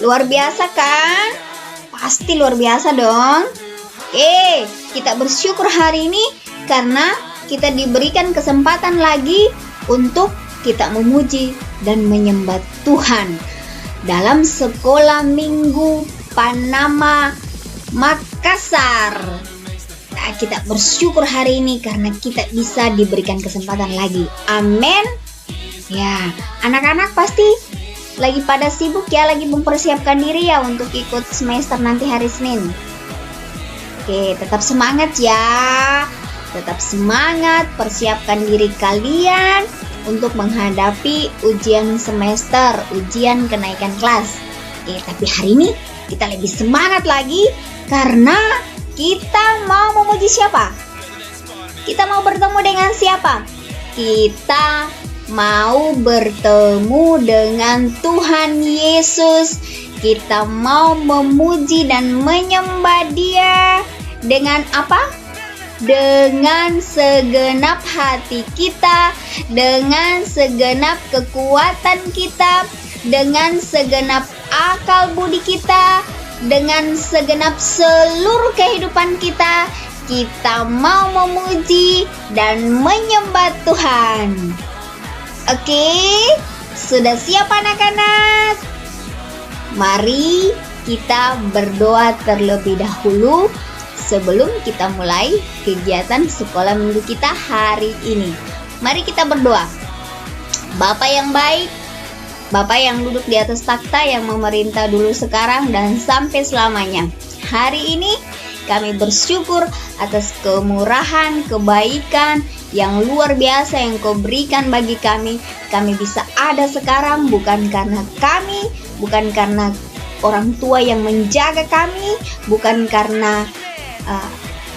Luar biasa kan? Pasti luar biasa dong. Kita bersyukur hari ini karena kita diberikan kesempatan lagi untuk kita memuji dan menyembah Tuhan dalam sekolah minggu Panama Makassar. Nah, kita bersyukur hari ini karena kita bisa diberikan kesempatan lagi. Amin. Ya, anak-anak pasti lagi pada sibuk ya, lagi mempersiapkan diri ya untuk ikut semester nanti hari Senin. Oke, tetap semangat ya. Tetap semangat, persiapkan diri kalian untuk menghadapi ujian semester, ujian kenaikan kelas. Tapi hari ini kita lebih semangat lagi karena kita mau memuji siapa? Kita mau bertemu dengan siapa? Kita mau bertemu dengan Tuhan Yesus. Kita mau memuji dan menyembah Dia dengan apa? Dengan segenap hati kita, dengan segenap kekuatan kita, dengan segenap akal budi kita, dengan segenap seluruh kehidupan kita. Kita mau memuji dan menyembah Tuhan. Oke, sudah siap anak-anak? Mari kita berdoa terlebih dahulu sebelum kita mulai kegiatan sekolah minggu kita hari ini. Mari kita berdoa. Bapa yang baik, Bapa yang duduk di atas takhta, yang memerintah dulu, sekarang, dan sampai selamanya. Hari ini kami bersyukur atas kemurahan, kebaikan yang luar biasa yang Kau berikan bagi kami. Kami bisa ada sekarang bukan karena kami, bukan karena orang tua yang menjaga kami, bukan karena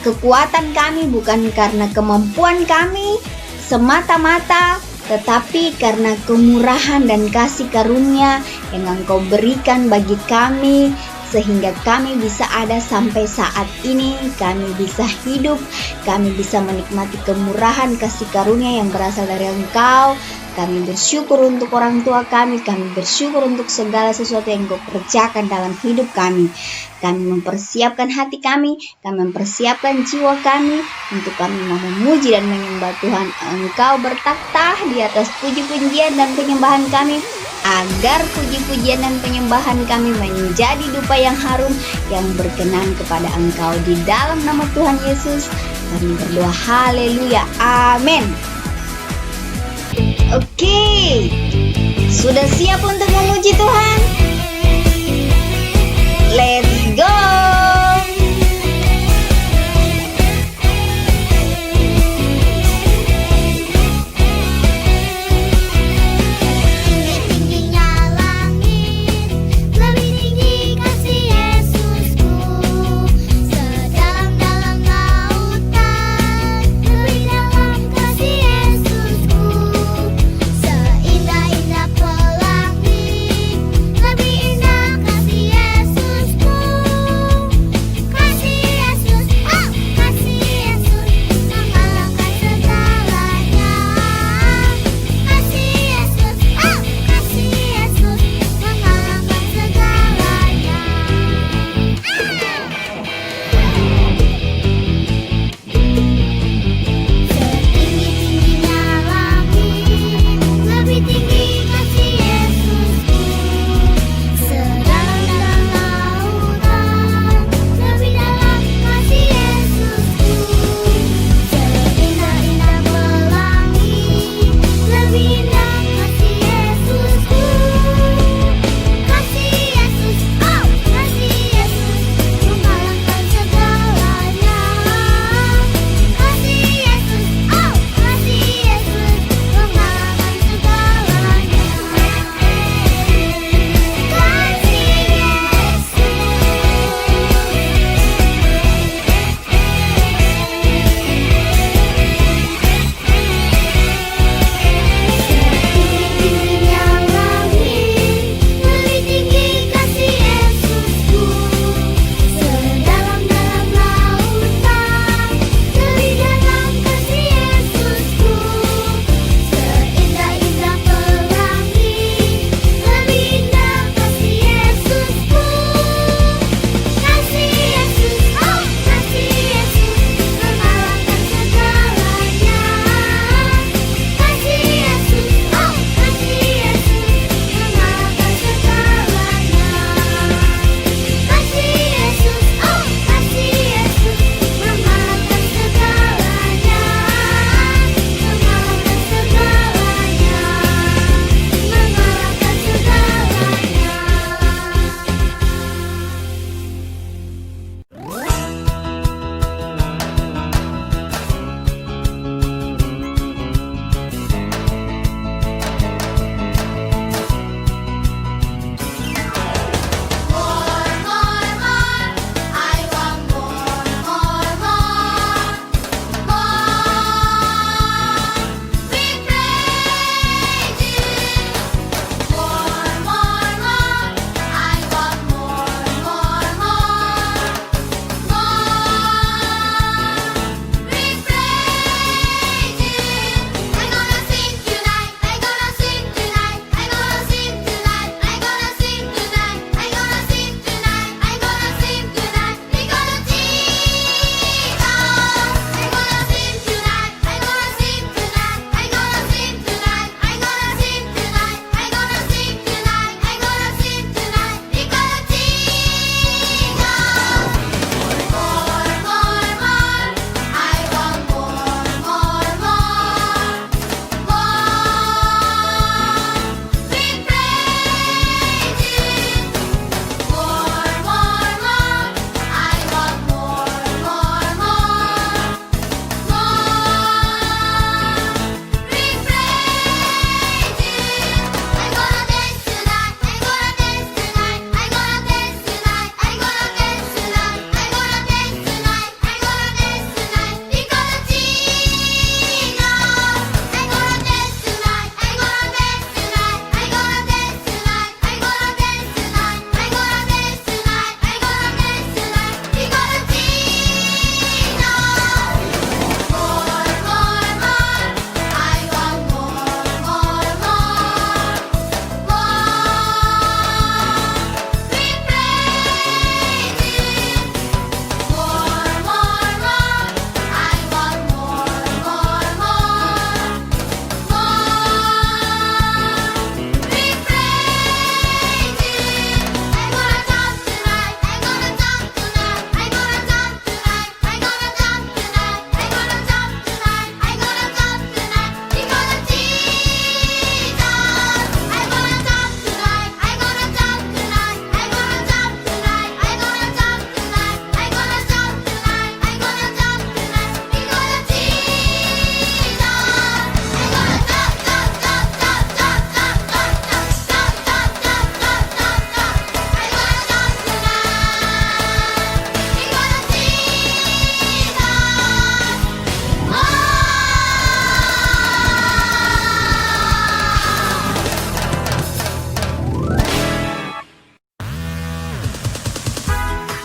kekuatan kami, bukan karena kemampuan kami semata-mata, tetapi karena kemurahan dan kasih karunia yang Engkau berikan bagi kami, sehingga kami bisa ada sampai saat ini. Kami bisa hidup, kami bisa menikmati kemurahan kasih karunia yang berasal dari Engkau. Kami bersyukur untuk orang tua kami bersyukur untuk segala sesuatu yang Kau kerjakan dalam hidup kami. Kami mempersiapkan hati kami mempersiapkan jiwa kami untuk kami mau memuji dan menyembah Tuhan. Engkau bertakhta di atas puji-pujian dan penyembahan kami, agar puji-pujian dan penyembahan kami menjadi dupa yang harum yang berkenan kepada Engkau. Di dalam nama Tuhan Yesus kami berdoa, haleluya, amin. Oke, sudah siap untuk memuji Tuhan? Let's go! Lebih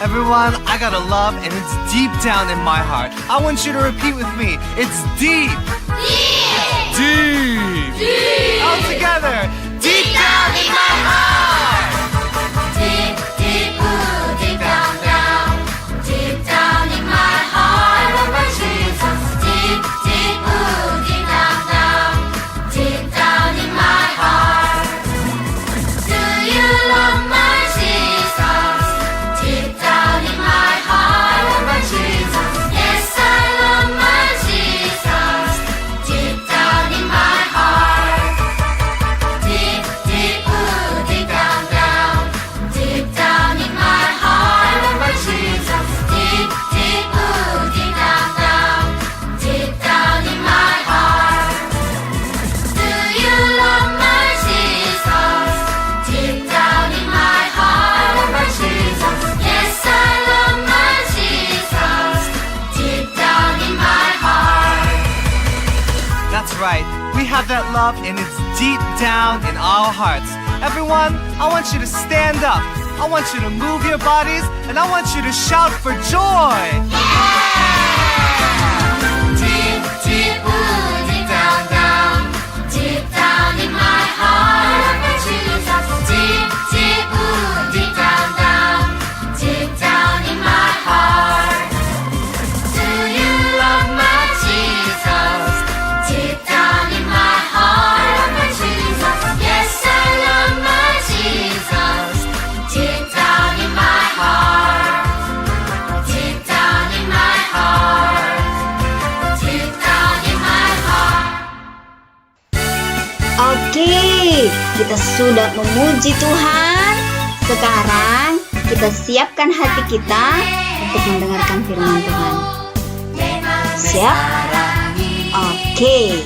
Everyone, I got a love and it's deep down in my heart. I want you to repeat with me. It's deep. Deep. Deep. Deep. All together. Deep down in my heart. Deep, deep, ooh, deep down, down. Deep down in my heart, oh my Jesus. Deep, deep, ooh, deep down, down. Deep down in my heart. Do you love my Jesus? Deep down in my heart, oh my Jesus. Yes, I love my Jesus. Deep down in my heart. Deep, deep, ooh, deep down, down. Deep down in my heart, oh my Jesus. Deep, deep, ooh, deep down, down. Deep down in my heart. Do you love my Jesus? Deep down in my heart, oh my Jesus. Yes, I love my Jesus. Deep down in my heart. That's right. We have that love and it's deep down in our hearts. Everyone, I want you to stand up. I want you to move your bodies and I want you to shout for joy. Deep, deep, ooh, deep down, down. Deep down in my heart, oh my Jesus. Deep, deep, ooh, deep down, down. Deep down in my heart. Do you love my Jesus? Deep down in my heart, oh my Jesus. Yes, I love my Jesus. Deep down in my heart. Deep down in my heart. Deep down in my heart. Oke, kita sudah memuji Tuhan. Sekarang kita siapkan hati kita untuk mendengarkan firman Tuhan. Siap? Oke.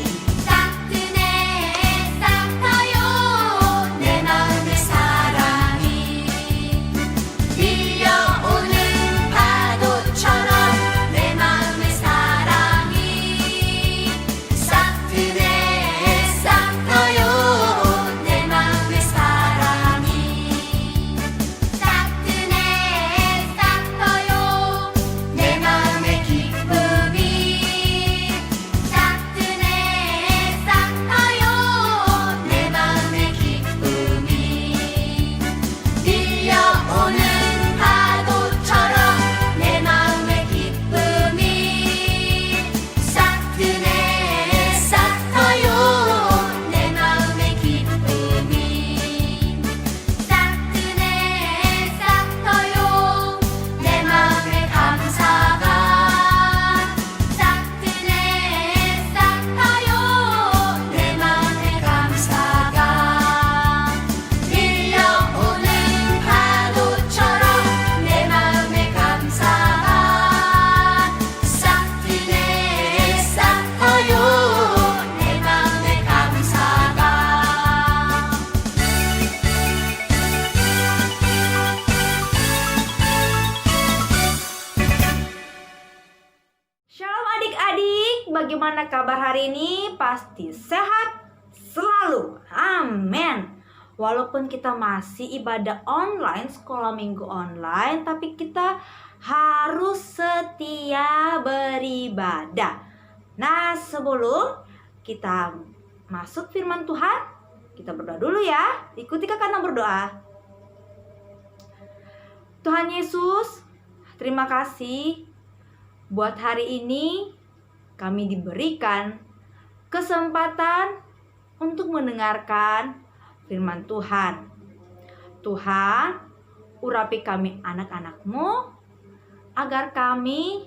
Shalom adik-adik, bagaimana kabar hari ini? Pasti sehat selalu, amin. Walaupun kita masih ibadah online, sekolah minggu online, tapi kita harus setia beribadah. Nah, sebelum kita masuk firman Tuhan, kita berdoa dulu ya. Ikuti kakak berdoa. Tuhan Yesus, terima kasih buat hari ini kami diberikan kesempatan untuk mendengarkan firman Tuhan. Tuhan, urapi kami anak-anak-Mu agar kami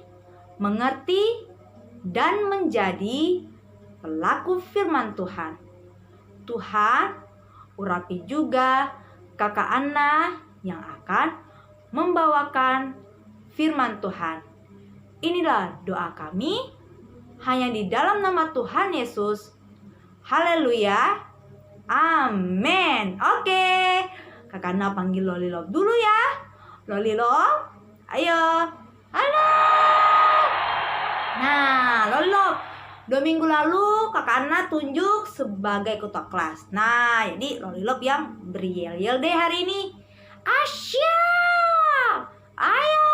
mengerti dan menjadi pelaku firman Tuhan. Tuhan, urapi juga kakak Anna yang akan membawakan firman Tuhan. Inilah doa kami hanya di dalam nama Tuhan Yesus. Haleluya. Amin. Oke. Kakak Ana panggil Lolilop dulu ya. Lolilop, ayo. Halo. Nah, Lolilop, 2 minggu lalu kakak Ana tunjuk sebagai ketua kelas. Nah, jadi Lolilop yang beriel-yel deh hari ini. Asya. Ayo.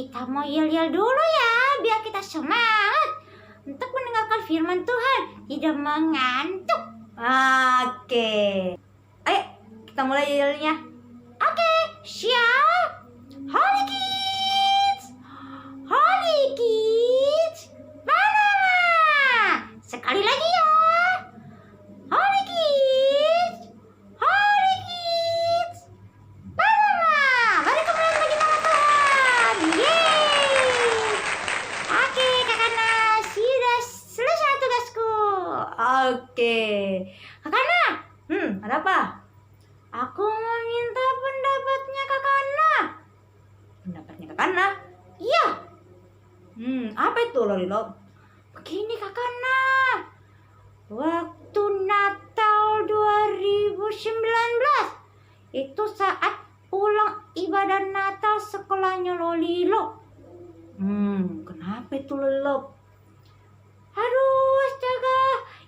kita mau yel-yel dulu ya, biar kita semangat untuk mendengarkan firman Tuhan, tidak mengantuk. Oke. Ayo, kita mulai yelnya. Oke, siap. Holy Kids, Holy Kids, Banana. Sekali lagi ya. Holy Kids, Holy Kids, Banana. Mari kemuliaan bagi nama Tuhan. Yeay. Oke, Kakana, sudah selesai tugasku. Oke. Kakana, ada apa? Aku mau minta pendapatnya Kakana. Pendapatnya Kakana? Iya, Apa itu Lolilop? begini Kakana. Waktu Natal 2019 itu saat pulang ibadah Natal sekolahnya Lolilo. Kenapa itu Lolilop? Aduh, astaga,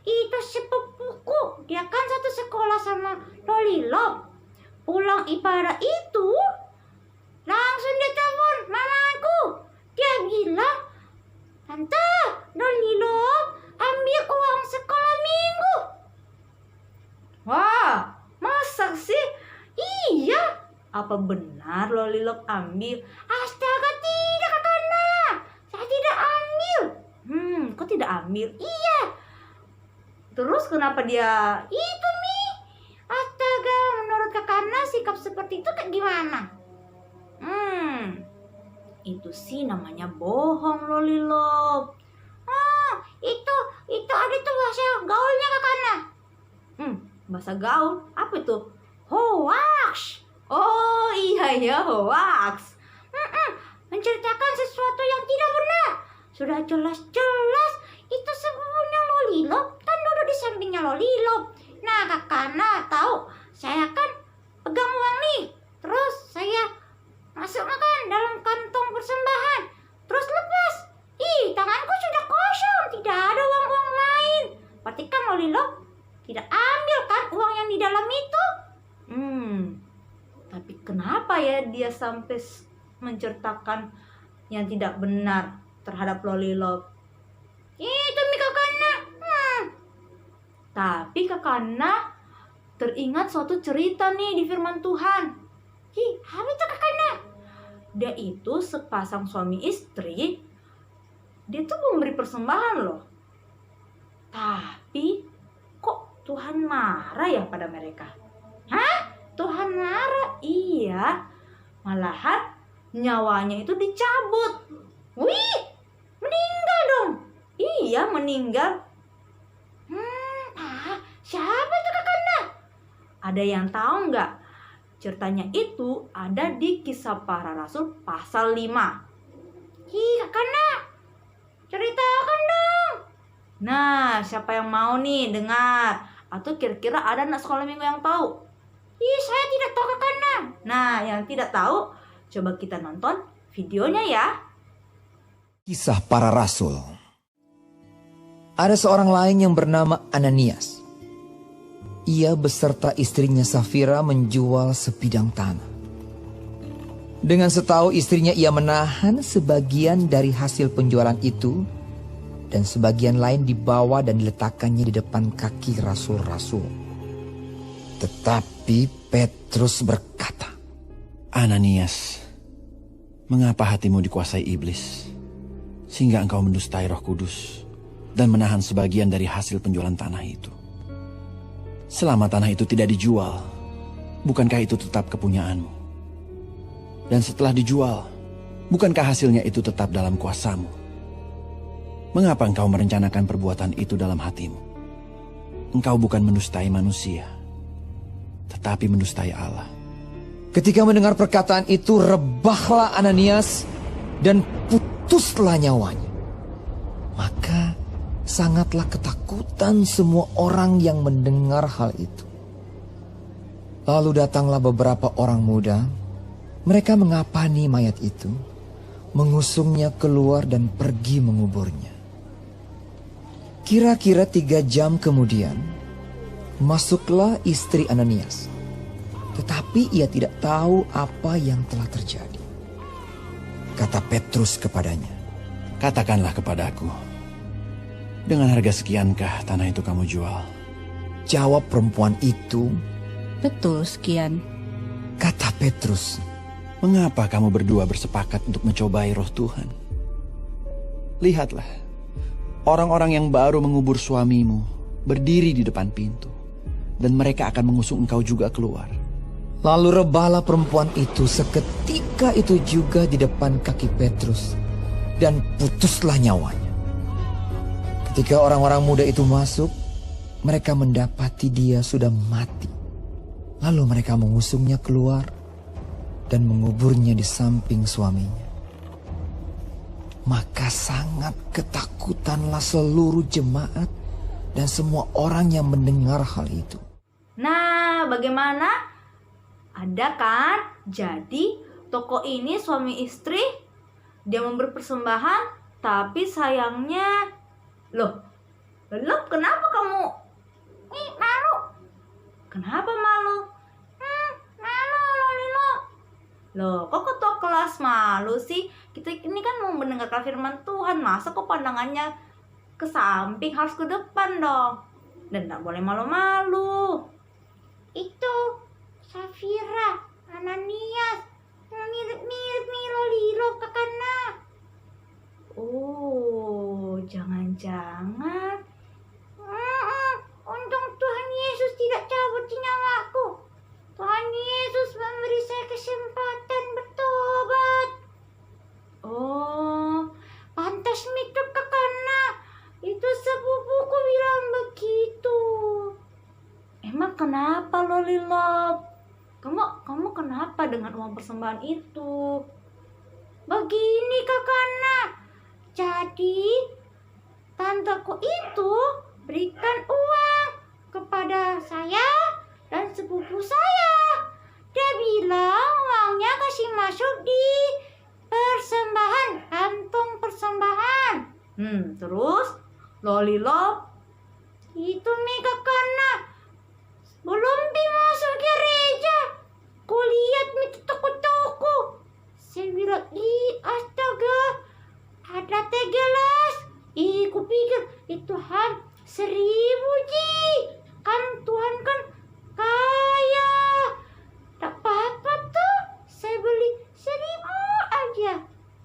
itu sepupuku. Dia kan satu sekolah sama Lolilo. Pulang ibadah itu, langsung dia telepon mamaku. Dia bilang, Tante, Lolilo ambil uang sekolah minggu. Wah, masa sih? Iya. Apa benar Lolilop ambil? Astaga, tidak Kakana. Saya tidak ambil. Kok tidak ambil? Iya. Terus kenapa dia? Itu nih. Astaga, menurut Kakana sikap seperti itu kayak gimana? Itu sih namanya bohong Lolilop. Itu ada tuh bahasa gaulnya Kakana. Bahasa gaul? Apa itu? Hoax. Oh iya, hoax. Menceritakan sesuatu yang tidak benar. Sudah jelas-jelas itu sepupunya Lolilop, kan duduk di sampingnya Lolilop. Nah, Kakana tahu, saya kan pegang uang nih. Terus saya masukkan dalam kantong persembahan. Terus lepas. Tanganku sudah kosong, tidak ada uang-uang lain. Berarti kan Lolilop tidak ambil kan uang yang di dalam itu? Tapi kenapa ya dia sampai menceritakan yang tidak benar terhadap Lolilop? Itu mi Kakana. Tapi Kakana teringat suatu cerita nih di firman Tuhan. Apa itu Kakana? Dia itu sepasang suami istri. Dia tuh memberi persembahan loh. Tapi kok Tuhan marah ya pada mereka? Tuhan marah? Iya. Malahan nyawanya itu dicabut. Wih, meninggal dong. Iya, meninggal. Siapa itu Kakana? Ada yang tahu nggak? Ceritanya itu ada di Kisah Para Rasul pasal 5. Kakana, ceritakan dong. Nah, siapa yang mau nih dengar? Atau kira-kira ada anak sekolah minggu yang tahu? Saya tidak tahu Kakana. Nah, yang tidak tahu, coba kita nonton videonya ya. Kisah Para Rasul. Ada seorang lain yang bernama Ananias. Ia beserta istrinya Safira menjual sebidang tanah. Dengan setahu istrinya, ia menahan sebagian dari hasil penjualan itu dan sebagian lain dibawa dan diletakkannya di depan kaki rasul-rasul. Tetapi Petrus berkata, Ananias, mengapa hatimu dikuasai iblis, sehingga engkau mendustai Roh Kudus dan menahan sebagian dari hasil penjualan tanah itu? Selama tanah itu tidak dijual, bukankah itu tetap kepunyaanmu? Dan setelah dijual, bukankah hasilnya itu tetap dalam kuasamu? Mengapa engkau merencanakan perbuatan itu dalam hatimu? Engkau bukan mendustai manusia, tetapi mendustai Allah. ketika mendengar perkataan itu, rebahlah Ananias dan putuslah nyawanya. Maka sangatlah ketakutan semua orang yang mendengar hal itu. Lalu datanglah beberapa orang muda. Mereka mengapani mayat itu, mengusungnya keluar dan pergi menguburnya. Kira-kira 3 jam kemudian, masuklah istri Ananias. Tetapi ia tidak tahu apa yang telah terjadi. Kata Petrus kepadanya. Katakanlah kepadaku, dengan harga sekiankah tanah itu kamu jual? Jawab perempuan itu. Betul sekian. Kata Petrus. Mengapa kamu berdua bersepakat untuk mencobai roh Tuhan? Lihatlah, orang-orang yang baru mengubur suamimu berdiri di depan pintu, dan mereka akan mengusung engkau juga keluar. Lalu rebahlah perempuan itu seketika itu juga di depan kaki Petrus, dan putuslah nyawanya. Ketika orang-orang muda itu masuk, mereka mendapati dia sudah mati. Lalu mereka mengusungnya keluar dan menguburnya di samping suaminya. Maka sangat ketakutanlah seluruh jemaat dan semua orang yang mendengar hal itu. Nah, bagaimana? Ada kan? Jadi, toko ini suami istri, dia memberi persembahan, tapi sayangnya... Loh, kenapa kamu? Malu. Kenapa malu? Malu, Lolilo. Loh, kok ketua kelas malu sih? Kita ini kan mau mendengarkan firman Tuhan, masa kok pandangannya ke samping, harus ke depan dong. Dan tak boleh malu-malu. Itu Safira, Ananias, mirip-mirip nih Lolilo kakaknya. Oh, jangan-jangan. Untung Tuhan Yesus tidak cabut nyawaku. Tuhan Yesus memberi saya kesempatan bertobat. Oh, pantas mikir kakaknya. Itu sepupuku bilang begitu. Emang kenapa Lolilo? Kamu kenapa dengan uang persembahan itu? Begini kakaknya. Jadi tanteku itu berikan uang kepada saya dan sepupu saya. Dia bilang uangnya kasih masuk di persembahan, kantong persembahan. Terus Lolilo itu nih kakaknya. Belum masuk gereja, kulihat itu toko-toko. Saya bilang, astaga, ada tegelas. Kupikir itu 1.000 ji. Kan Tuhan kan kaya. Tak apa-apa tuh, saya beli 1.000 aja.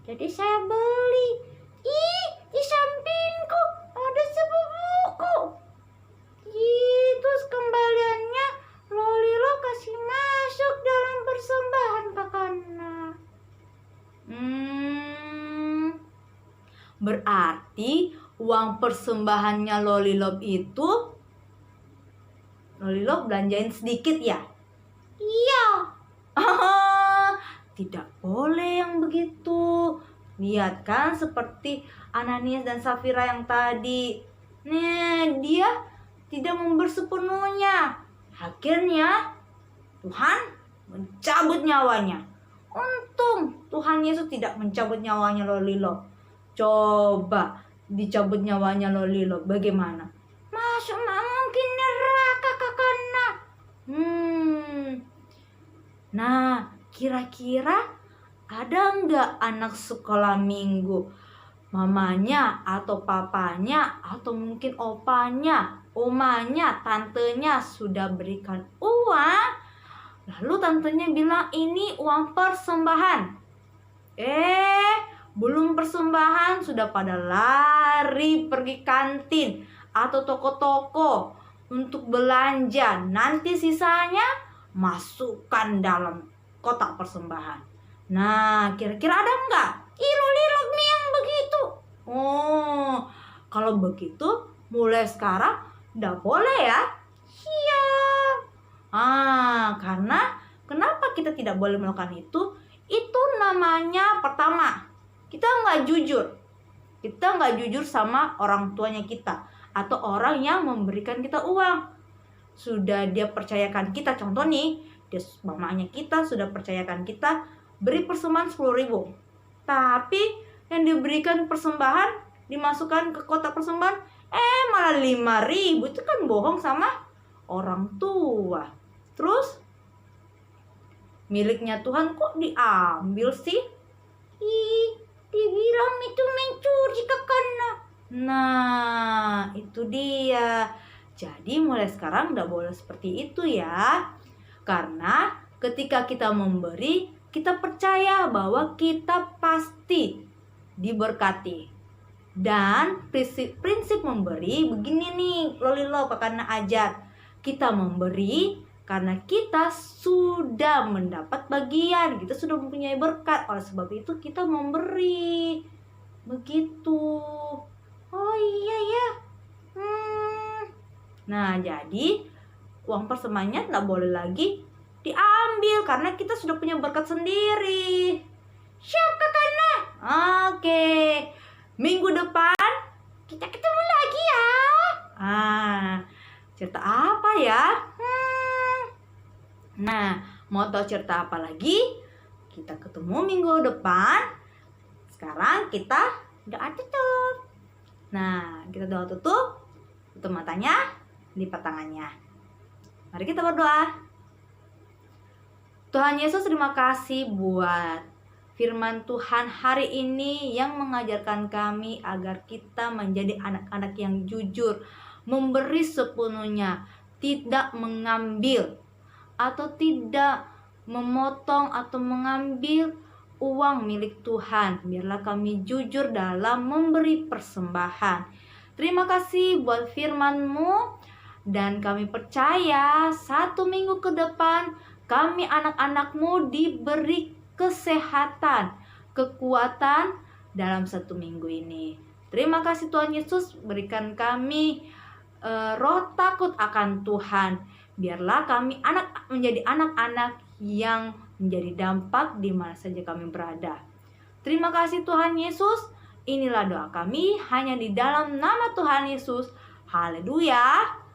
Jadi saya beli. Di sampingku ada sepupuku. Itu kembaliannya Lolilo kasih masuk dalam persembahan kakaknya. Berarti uang persembahannya Lolilo itu Lolilo belanjain sedikit ya? Iya. Tidak boleh yang begitu. Lihat kan seperti Ananias dan Safira yang tadi. Nih, dia tidak memberi sepenuhnya. Akhirnya Tuhan mencabut nyawanya. Untung Tuhan Yesus tidak mencabut nyawanya Lolilo. Coba dicabut nyawanya Lolilo, bagaimana? Masuk mungkin neraka kakaknya. Nah, kira-kira ada nggak anak sekolah minggu, mamanya atau papanya atau mungkin opanya, omanya, tantenya sudah berikan uang, lalu tantenya bilang ini uang persembahan. Belum persembahan sudah pada lari pergi kantin atau toko-toko untuk belanja. Nanti sisanya masukkan dalam kotak persembahan. Nah, kira-kira ada nggak? Lolilo nih yang begitu. Oh, kalau begitu mulai sekarang nggak boleh ya? Iya. Karena kenapa kita tidak boleh melakukan itu? Itu namanya pertama, kita nggak jujur. Kita nggak jujur sama orang tuanya kita atau orang yang memberikan kita uang. Sudah dia percayakan kita, contoh nih, mamanya kita sudah percayakan kita beri persembahan 10.000. Tapi yang diberikan persembahan dimasukkan ke kotak persembahan malah 5.000. Itu kan bohong sama orang tua. Terus miliknya Tuhan kok diambil sih? Ih, dibilang itu mencuri kakaknya. Nah, itu dia. Jadi mulai sekarang udah boleh seperti itu ya. Karena ketika kita memberi, kita percaya bahwa kita pasti diberkati. Dan prinsip memberi begini nih, Lolilo kakaknya ajar. Kita memberi karena kita sudah mendapat bagian, kita sudah mempunyai berkat. Oleh sebab itu kita memberi. Begitu. Oh iya ya. Nah, jadi uang persembahannya nggak boleh lagi diambil karena kita sudah punya berkat sendiri. Siap kakaknya? Oke. Minggu depan kita ketemu lagi ya. Cerita apa ya? Nah, mau tahu cerita apa lagi? Kita ketemu minggu depan. Sekarang kita doa tutup. Nah, kita doa tutup. Tutup matanya, lipat tangannya. Mari kita berdoa. Tuhan Yesus, terima kasih buat firman Tuhan hari ini yang mengajarkan kami agar kita menjadi anak-anak yang jujur, memberi sepenuhnya, tidak mengambil atau tidak memotong atau mengambil uang milik Tuhan. Biarlah kami jujur dalam memberi persembahan. Terima kasih buat firman-Mu, dan kami percaya 1 minggu ke depan kami anak-anak-Mu diberi kesehatan, kekuatan dalam 1 minggu ini. Terima kasih Tuhan Yesus, berikan kami roh takut akan Tuhan. Biarlah kami menjadi anak-anak yang menjadi dampak di mana saja kami berada. Terima kasih Tuhan Yesus. Inilah doa kami hanya di dalam nama Tuhan Yesus. Haleluya.